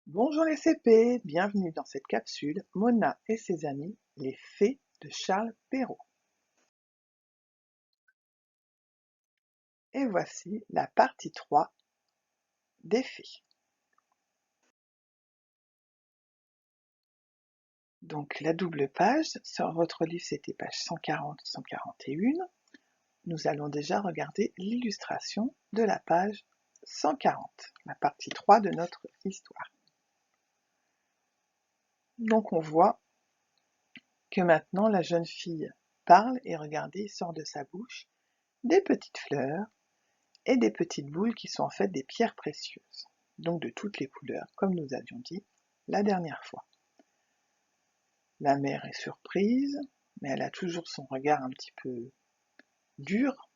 Bonjour les CP, bienvenue dans cette capsule Mona et ses amis, les fées de Charles Perrault. Et voici la partie 3 des fées. Donc la double page, sur votre livre c'était page 140-141. Nous allons déjà regarder l'illustration de la page 140, la partie 3 de notre histoire. Donc on voit que maintenant la jeune fille parle et regardez, il sort de sa bouche des petites fleurs et des petites boules qui sont en fait des pierres précieuses, donc de toutes les couleurs, comme nous avions dit la dernière fois. La mère est surprise, mais elle a toujours son regard un petit peu dur,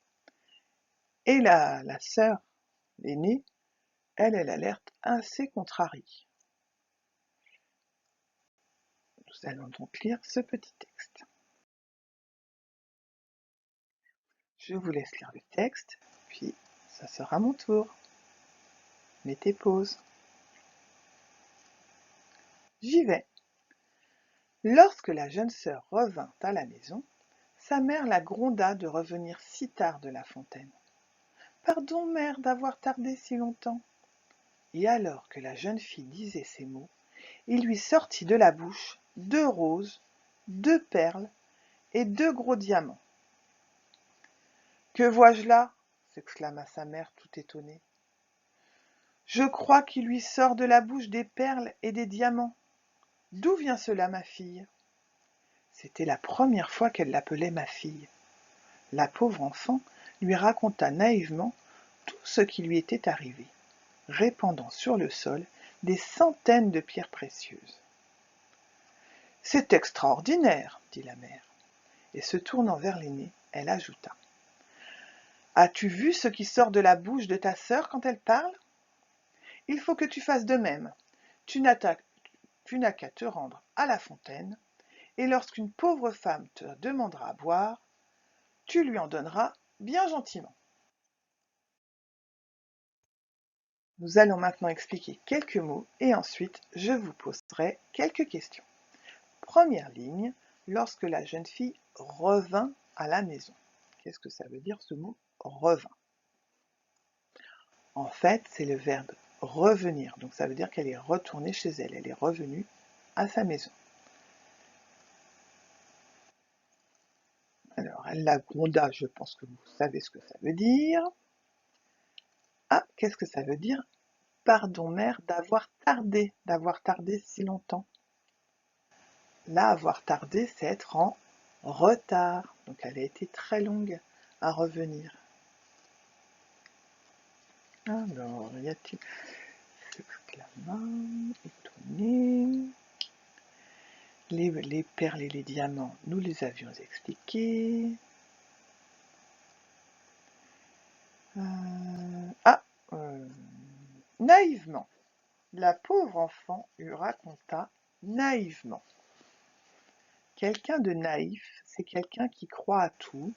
et la sœur, l'aînée, elle a l'air assez contrariée. Nous allons donc lire ce petit texte. Je vous laisse lire le texte, puis ça sera mon tour. Mettez pause. J'y vais. Lorsque la jeune sœur revint à la maison, sa mère la gronda de revenir si tard de la fontaine. Pardon, mère, d'avoir tardé si longtemps. Et alors que la jeune fille disait ces mots, il lui sortit de la bouche 2 roses, 2 perles et 2 gros diamants. Que vois-je là? S'exclama sa mère tout étonnée. Je crois qu'il lui sort de la bouche des perles et des diamants. D'où vient cela, ma fille? C'était la première fois qu'elle l'appelait ma fille. La pauvre enfant lui raconta naïvement tout ce qui lui était arrivé, répandant sur le sol des centaines de pierres précieuses. C'est extraordinaire, dit la mère, et se tournant vers l'aînée, elle ajouta. As-tu vu ce qui sort de la bouche de ta sœur quand elle parle? Il faut que tu fasses de même. Tu n'as qu'à te rendre à la fontaine, et lorsqu'une pauvre femme te demandera à boire, tu lui en donneras bien gentiment. Nous allons maintenant expliquer quelques mots et ensuite je vous poserai quelques questions. Première ligne, lorsque la jeune fille revint à la maison. Qu'est-ce que ça veut dire ce mot revint? En fait, c'est le verbe revenir, donc ça veut dire qu'elle est retournée chez elle, elle est revenue à sa maison. Alors, elle la gronda, je pense que vous savez ce que ça veut dire. Ah, qu'est-ce que ça veut dire? Pardon, mère, d'avoir tardé si longtemps. Là, avoir tardé, c'est être en retard. Donc elle a été très longue à revenir. Alors, y a-t-il s'exclama, étonné. Les perles et les diamants, nous les avions expliqués. Ah, naïvement. La pauvre enfant lui raconta naïvement. Quelqu'un de naïf, c'est quelqu'un qui croit à tout.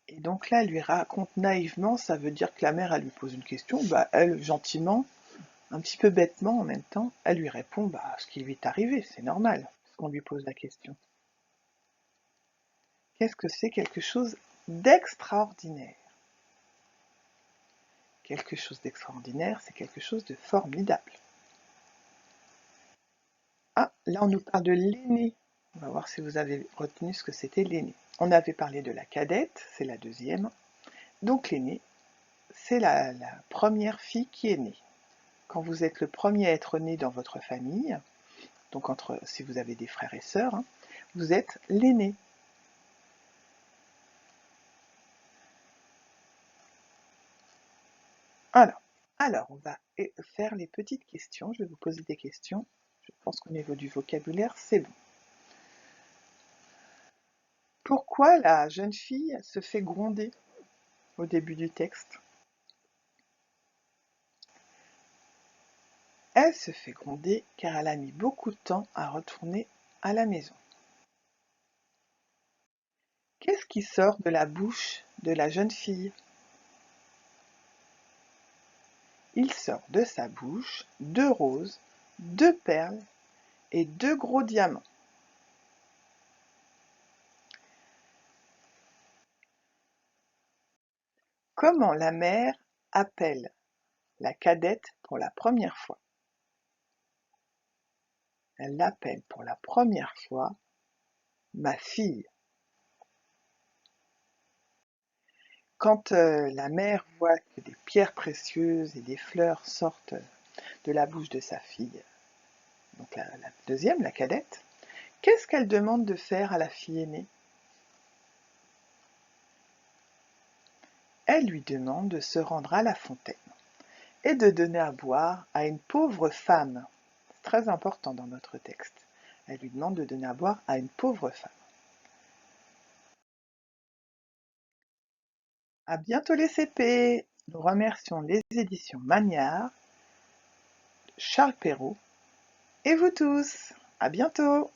Et donc là, elle lui raconte naïvement, ça veut dire que la mère, elle lui pose une question, bah elle, gentiment, un petit peu bêtement en même temps, elle lui répond bah ce qui lui est arrivé, c'est normal, parce qu'on lui pose la question. Qu'est-ce que c'est quelque chose d'extraordinaire? Quelque chose d'extraordinaire, c'est quelque chose de formidable. Ah, là on nous parle de l'aîné. On va voir si vous avez retenu ce que c'était l'aîné. On avait parlé de la cadette, c'est la deuxième. Donc l'aîné, c'est la première fille qui est née. Quand vous êtes le premier à être né dans votre famille, donc si vous avez des frères et sœurs, hein, vous êtes l'aîné. Alors, on va faire les petites questions. Je vais vous poser des questions. Je pense qu'au niveau du vocabulaire, c'est bon. Pourquoi la jeune fille se fait gronder au début du texte? Elle se fait gronder car elle a mis beaucoup de temps à retourner à la maison. Qu'est-ce qui sort de la bouche de la jeune fille? il sort de sa bouche 2 roses, 2 perles et 2 gros diamants. Comment la mère appelle la cadette pour la première fois? Elle l'appelle pour la première fois ma fille. Quand la mère voit que des pierres précieuses et des fleurs sortent de la bouche de sa fille, donc la deuxième, la cadette, qu'est-ce qu'elle demande de faire à la fille aînée? Elle lui demande de se rendre à la fontaine et de donner à boire à une pauvre femme. C'est très important dans notre texte. Elle lui demande de donner à boire à une pauvre femme. À bientôt les CP! Nous remercions les éditions Magnard, Charles Perrault et vous tous. À bientôt!